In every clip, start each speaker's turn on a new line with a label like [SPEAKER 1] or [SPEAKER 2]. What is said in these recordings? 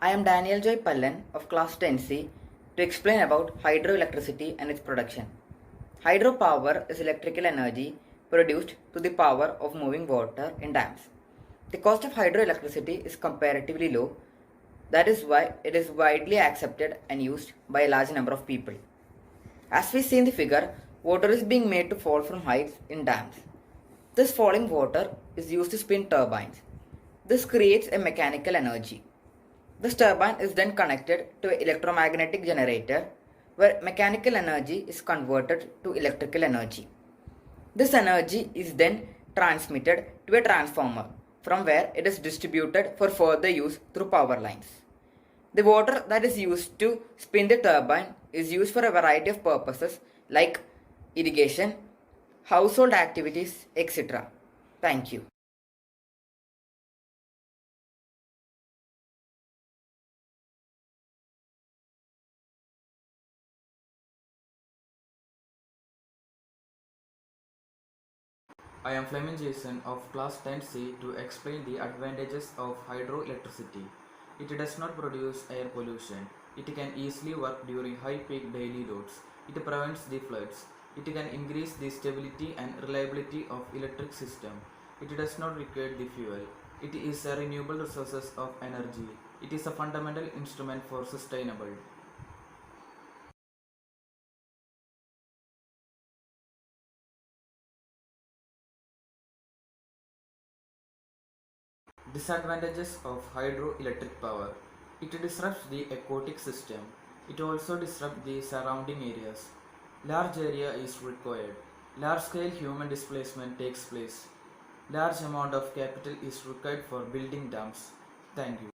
[SPEAKER 1] I am Daniel Joy Pallan of Class 10C to explain about hydroelectricity and its production. Hydropower is electrical energy produced through the power of moving water in dams. The cost of hydroelectricity is comparatively low. That is why it is widely accepted and used by a large number of people. As we see in the figure, water is being made to fall from heights in dams. This falling water is used to spin turbines. This creates a mechanical energy. This turbine is then connected to an electromagnetic generator where mechanical energy is converted to electrical energy. This energy is then transmitted to a transformer from where it is distributed for further use through power lines. The water that is used to spin the turbine is used for a variety of purposes like irrigation, household activities, etc. Thank you.
[SPEAKER 2] I am Fleming Jason of Class 10C to explain the advantages of hydroelectricity. It does not produce air pollution. It can easily work during high peak daily loads. It prevents the floods. It can increase the stability and reliability of electric system. It does not require the fuel. It is a renewable resources of energy. It is a fundamental instrument for sustainable. Disadvantages of hydroelectric power. It disrupts the aquatic system. It also disrupts the surrounding areas. Large area is required. Large scale human displacement takes place. Large amount of capital is required for building dams. Thank you.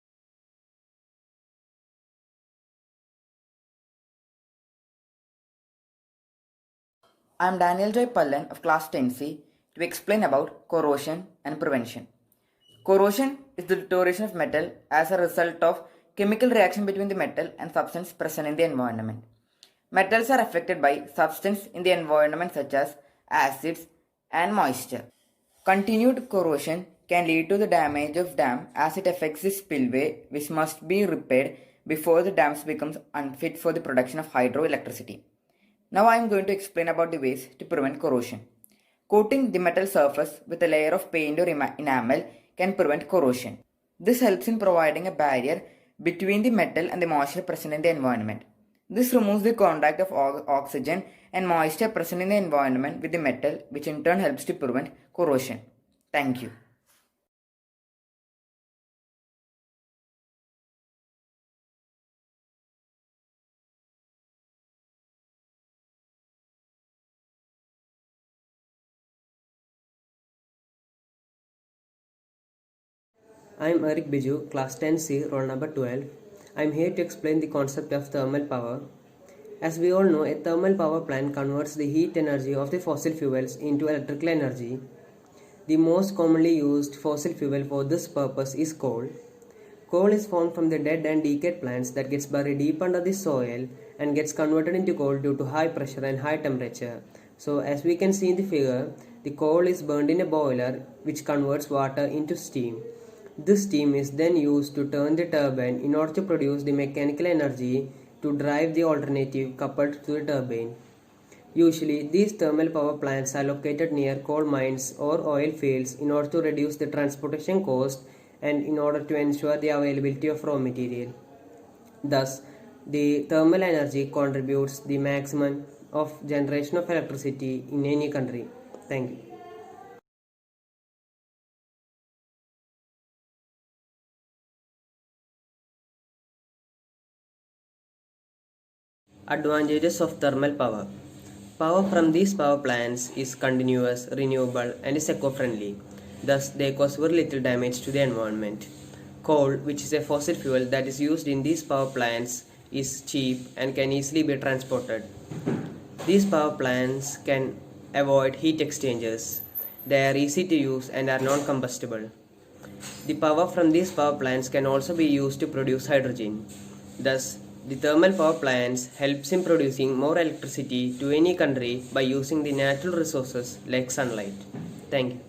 [SPEAKER 1] I am Daniel Joy Pallan of Class 10C to explain about corrosion and prevention. Corrosion is the deterioration of metal as a result of chemical reaction between the metal and substance present in the environment. Metals are affected by substances in the environment such as acids and moisture. Continued corrosion can lead to the damage of dam as it affects the spillway which must be repaired before the dams becomes unfit for the production of hydroelectricity. Now I am going to explain about the ways to prevent corrosion. Coating the metal surface with a layer of paint or enamel can prevent corrosion. This helps in providing a barrier between the metal and the moisture present in the environment. This removes the contact of oxygen and moisture present in the environment with the metal, which in turn helps to prevent corrosion. Thank you.
[SPEAKER 3] I'm Eric Biju, Class 10C, roll number 12. I'm here to explain the concept of thermal power. As we all know, a thermal power plant converts the heat energy of the fossil fuels into electrical energy. The most commonly used fossil fuel for this purpose is coal. Coal is formed from the dead and decayed plants that gets buried deep under the soil and gets converted into coal due to high pressure and high temperature. So as we can see in the figure, the coal is burned in a boiler which converts water into steam. This steam is then used to turn the turbine in order to produce the mechanical energy to drive the alternative coupled to the turbine. Usually, these thermal power plants are located near coal mines or oil fields in order to reduce the transportation cost and in order to ensure the availability of raw material. Thus, the thermal energy contributes the maximum of generation of electricity in any country. Thank you. Advantages of thermal power. Power from these power plants is continuous, renewable, and is eco-friendly. Thus, they cause very little damage to the environment. Coal, which is a fossil fuel that is used in these power plants, is cheap and can easily be transported. These power plants can avoid heat exchangers. They are easy to use and are non-combustible. The power from these power plants can also be used to produce hydrogen. Thus, the thermal power plants helps in producing more electricity to any country by using the natural resources like sunlight. Thank you.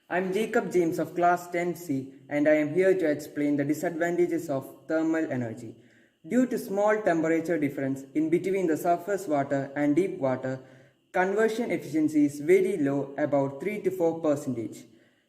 [SPEAKER 4] I'm Jacob James of class 10C and I am here to explain the disadvantages of thermal energy. Due to small temperature difference in between the surface water and deep water, conversion efficiency is very low, about 3 to 4%.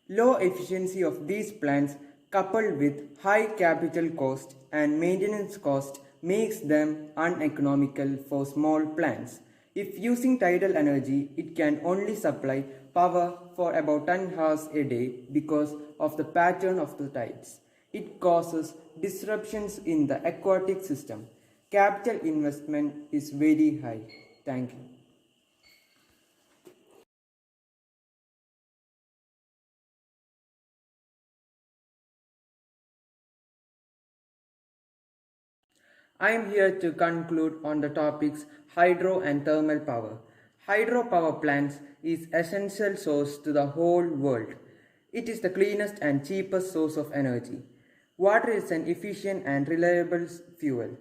[SPEAKER 4] Low efficiency of these plants coupled with high capital cost and maintenance cost makes them uneconomical for small plants. If using tidal energy, it can only supply power for about 10 hours a day because of the pattern of the tides. It causes disruptions in the aquatic system. Capital investment is very high. Thank you. I am here to conclude on the topics hydro and thermal power. Hydro power plants is essential source to the whole world. It is the cleanest and cheapest source of energy. Water is an efficient and reliable fuel.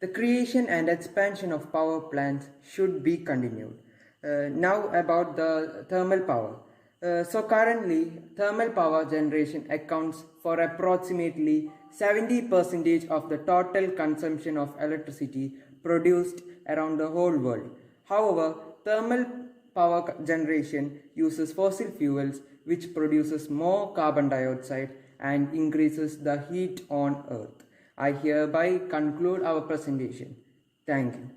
[SPEAKER 4] The creation and expansion of power plants should be continued. Now about the thermal power. So currently, thermal power generation accounts for approximately 70% of the total consumption of electricity produced around the whole world. However, thermal power generation uses fossil fuels which produces more carbon dioxide and increases the heat on earth. I hereby conclude our presentation. Thank you.